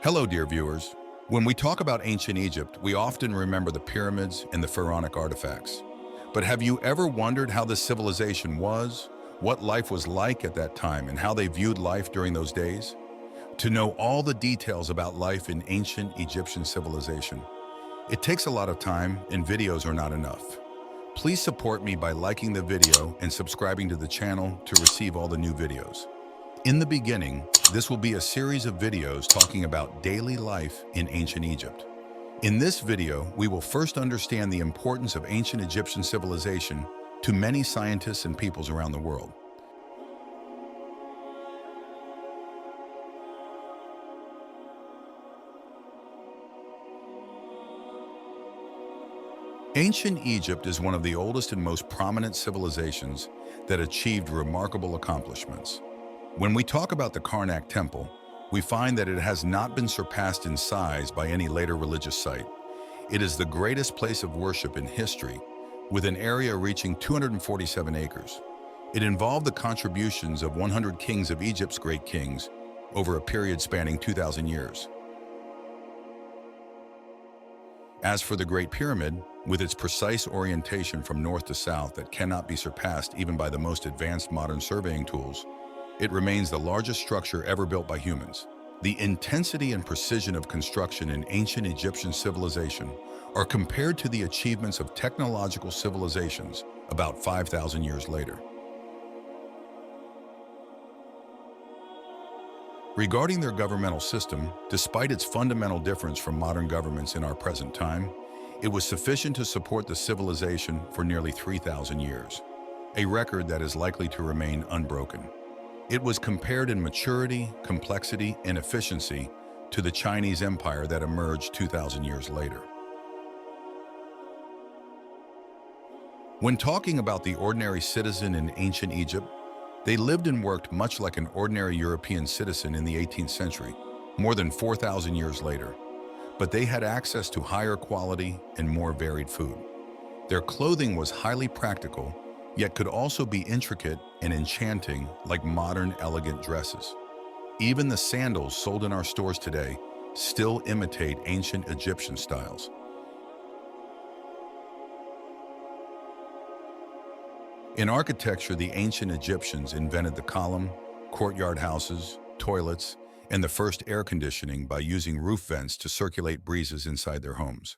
Hello, dear viewers. When we talk about ancient Egypt, we often remember the pyramids and the Pharaonic artifacts. But have you ever wondered how this civilization was, what life was like at that time, and how they viewed life during those days? To know all the details about life in ancient Egyptian civilization, it takes a lot of time and videos are not enough. Please support me by liking the video and subscribing to the channel to receive all the new videos. In the beginning, this will be a series of videos talking about daily life in ancient Egypt. In this video, we will first understand the importance of ancient Egyptian civilization to many scientists and peoples around the world. Ancient Egypt is one of the oldest and most prominent civilizations that achieved remarkable accomplishments. When we talk about the Karnak Temple, we find that it has not been surpassed in size by any later religious site. It is the greatest place of worship in history, with an area reaching 247 acres. It involved the contributions of 100 kings of Egypt's great kings over a period spanning 2,000 years. As for the Great Pyramid, with its precise orientation from north to south that cannot be surpassed even by the most advanced modern surveying tools, it remains the largest structure ever built by humans. The intensity and precision of construction in ancient Egyptian civilization are compared to the achievements of technological civilizations about 5,000 years later. Regarding their governmental system, despite its fundamental difference from modern governments in our present time, it was sufficient to support the civilization for nearly 3,000 years, a record that is likely to remain unbroken. It was compared in maturity, complexity, and efficiency to the Chinese Empire that emerged 2,000 years later. When talking about the ordinary citizen in ancient Egypt, they lived and worked much like an ordinary European citizen in the 18th century, more than 4,000 years later. But they had access to higher quality and more varied food. Their clothing was highly practical, yet could also be intricate and enchanting like modern elegant dresses. Even the sandals sold in our stores today still imitate ancient Egyptian styles. In architecture, the ancient Egyptians invented the column, courtyard houses, toilets, and the first air conditioning by using roof vents to circulate breezes inside their homes.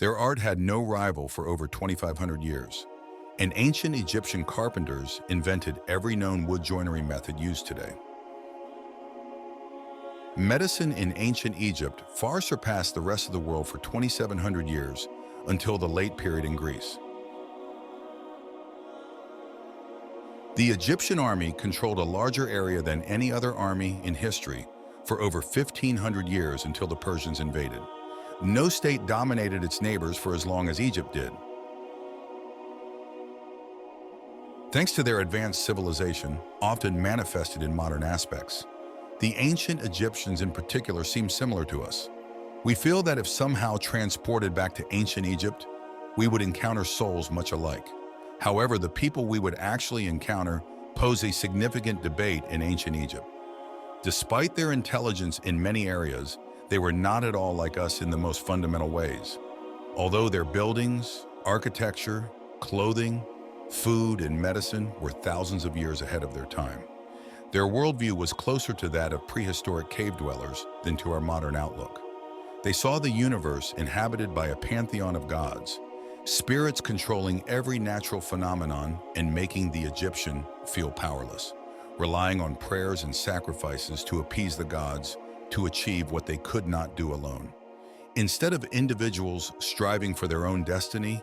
Their art had no rival for over 2,500 years, and ancient Egyptian carpenters invented every known wood joinery method used today. Medicine in ancient Egypt far surpassed the rest of the world for 2,700 years until the late period in Greece. The Egyptian army controlled a larger area than any other army in history for over 1,500 years until the Persians invaded. No state dominated its neighbors for as long as Egypt did. Thanks to their advanced civilization, often manifested in modern aspects, the ancient Egyptians in particular seem similar to us. We feel that if somehow transported back to ancient Egypt, we would encounter souls much alike. However, the people we would actually encounter pose a significant debate in ancient Egypt. Despite their intelligence in many areas, they were not at all like us in the most fundamental ways. Although their buildings, architecture, clothing, food, and medicine were thousands of years ahead of their time, their worldview was closer to that of prehistoric cave dwellers than to our modern outlook. They saw the universe inhabited by a pantheon of gods, spirits controlling every natural phenomenon and making the Egyptian feel powerless, relying on prayers and sacrifices to appease the gods to achieve what they could not do alone. Instead of individuals striving for their own destiny,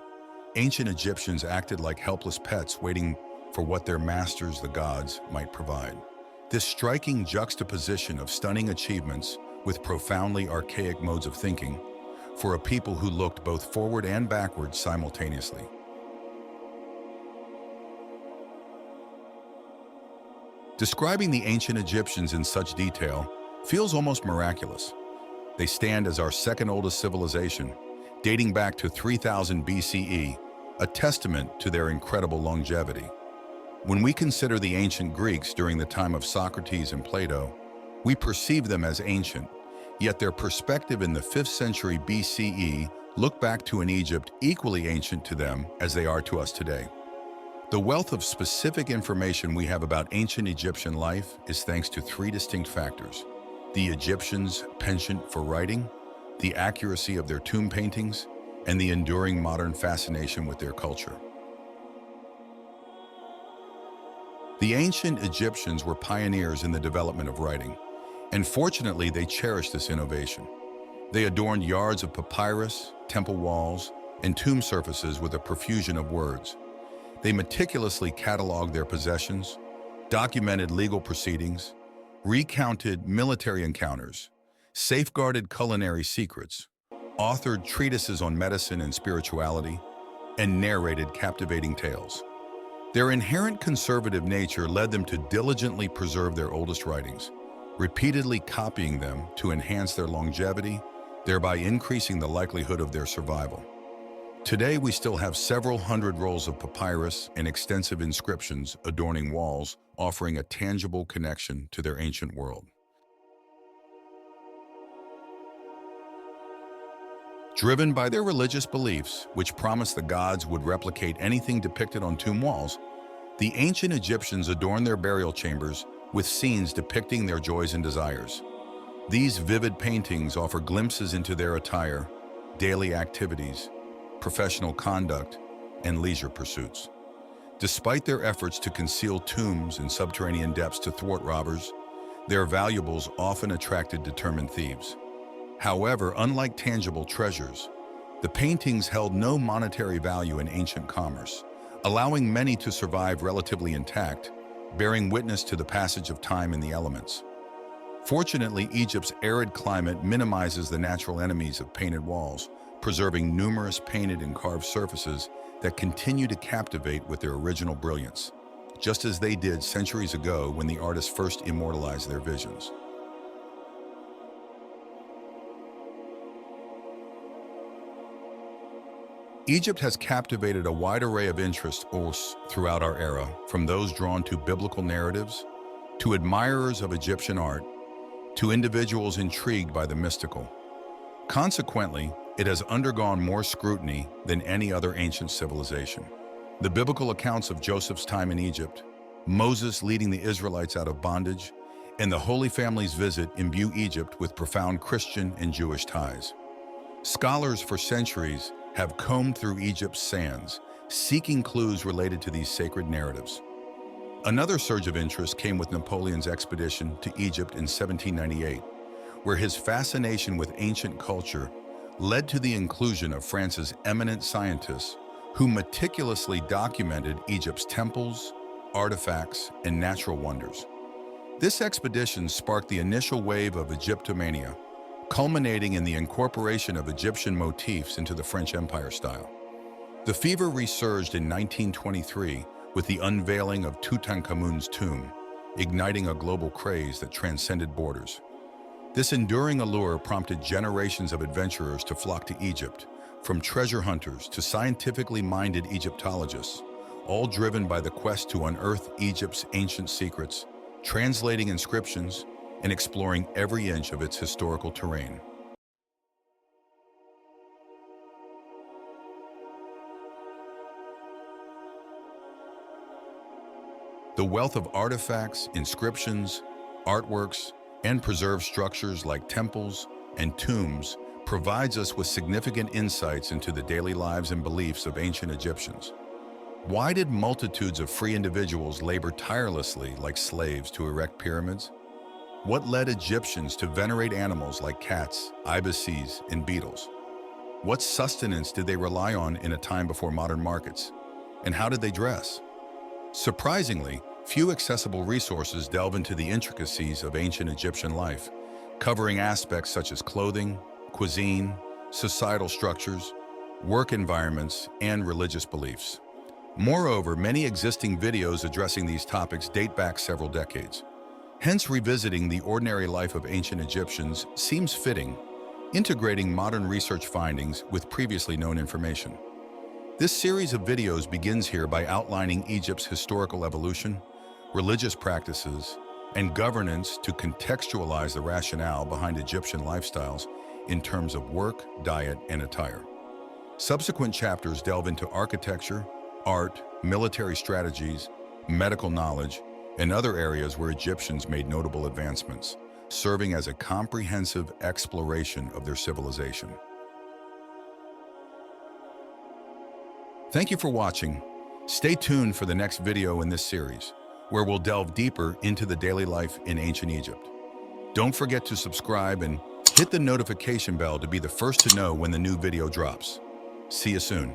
ancient Egyptians acted like helpless pets waiting for what their masters, the gods, might provide. This striking juxtaposition of stunning achievements with profoundly archaic modes of thinking for a people who looked both forward and backward simultaneously. Describing the ancient Egyptians in such detail feels almost miraculous. They stand as our second oldest civilization, dating back to 3000 BCE, a testament to their incredible longevity. When we consider the ancient Greeks during the time of Socrates and Plato, we perceive them as ancient, Yet their perspective in the 5th century BCE looked back to an Egypt equally ancient to them as they are to us today. The wealth of specific information we have about ancient Egyptian life is thanks to three distinct factors: the Egyptians' penchant for writing, the accuracy of their tomb paintings, and the enduring modern fascination with their culture. The ancient Egyptians were pioneers in the development of writing, and fortunately they cherished this innovation. They adorned yards of papyrus, temple walls, and tomb surfaces with a profusion of words. They meticulously cataloged their possessions, documented legal proceedings, recounted military encounters, safeguarded culinary secrets, authored treatises on medicine and spirituality, and narrated captivating tales. Their inherent conservative nature led them to diligently preserve their oldest writings, repeatedly copying them to enhance their longevity, thereby increasing the likelihood of their survival. Today, we still have several hundred rolls of papyrus and extensive inscriptions adorning walls, offering a tangible connection to their ancient world. Driven by their religious beliefs, which promised the gods would replicate anything depicted on tomb walls, the ancient Egyptians adorned their burial chambers with scenes depicting their joys and desires. These vivid paintings offer glimpses into their attire, daily activities, professional conduct, and leisure pursuits. Despite their efforts to conceal tombs in subterranean depths to thwart robbers, their valuables often attracted determined thieves. However, unlike tangible treasures, the paintings held no monetary value in ancient commerce, allowing many to survive relatively intact, bearing witness to the passage of time in the elements. Fortunately, Egypt's arid climate minimizes the natural enemies of painted walls, preserving numerous painted and carved surfaces that continue to captivate with their original brilliance, just as they did centuries ago when the artists first immortalized their visions. Egypt has captivated a wide array of interests throughout our era, from those drawn to biblical narratives, to admirers of Egyptian art, to individuals intrigued by the mystical. Consequently, it has undergone more scrutiny than any other ancient civilization. The biblical accounts of Joseph's time in Egypt, Moses leading the Israelites out of bondage, and the Holy Family's visit imbue Egypt with profound Christian and Jewish ties. Scholars for centuries have combed through Egypt's sands, seeking clues related to these sacred narratives. Another surge of interest came with Napoleon's expedition to Egypt in 1798, where his fascination with ancient culture led to the inclusion of France's eminent scientists who meticulously documented Egypt's temples, artifacts, and natural wonders. This expedition sparked the initial wave of Egyptomania, culminating in the incorporation of Egyptian motifs into the French Empire style. The fever resurged in 1923 with the unveiling of Tutankhamun's tomb, igniting a global craze that transcended borders. This enduring allure prompted generations of adventurers to flock to Egypt, from treasure hunters to scientifically minded Egyptologists, all driven by the quest to unearth Egypt's ancient secrets, translating inscriptions, and exploring every inch of its historical terrain. The wealth of artifacts, inscriptions, artworks, and preserved structures like temples and tombs provides us with significant insights into the daily lives and beliefs of ancient Egyptians. Why did multitudes of free individuals labor tirelessly like slaves to erect pyramids? What led Egyptians to venerate animals like cats, ibises, and beetles? What sustenance did they rely on in a time before modern markets? And how did they dress? Surprisingly, few accessible resources delve into the intricacies of ancient Egyptian life, covering aspects such as clothing, cuisine, societal structures, work environments, and religious beliefs. Moreover, many existing videos addressing these topics date back several decades. Hence, revisiting the ordinary life of ancient Egyptians seems fitting, integrating modern research findings with previously known information. This series of videos begins here by outlining Egypt's historical evolution, religious practices, and governance to contextualize the rationale behind Egyptian lifestyles in terms of work, diet, and attire. Subsequent chapters delve into architecture, art, military strategies, medical knowledge, and other areas where Egyptians made notable advancements, serving as a comprehensive exploration of their civilization. Thank you for watching. Stay tuned for the next video in this series, where we'll delve deeper into the daily life in ancient Egypt. Don't forget to subscribe and hit the notification bell to be the first to know when the new video drops. See you soon.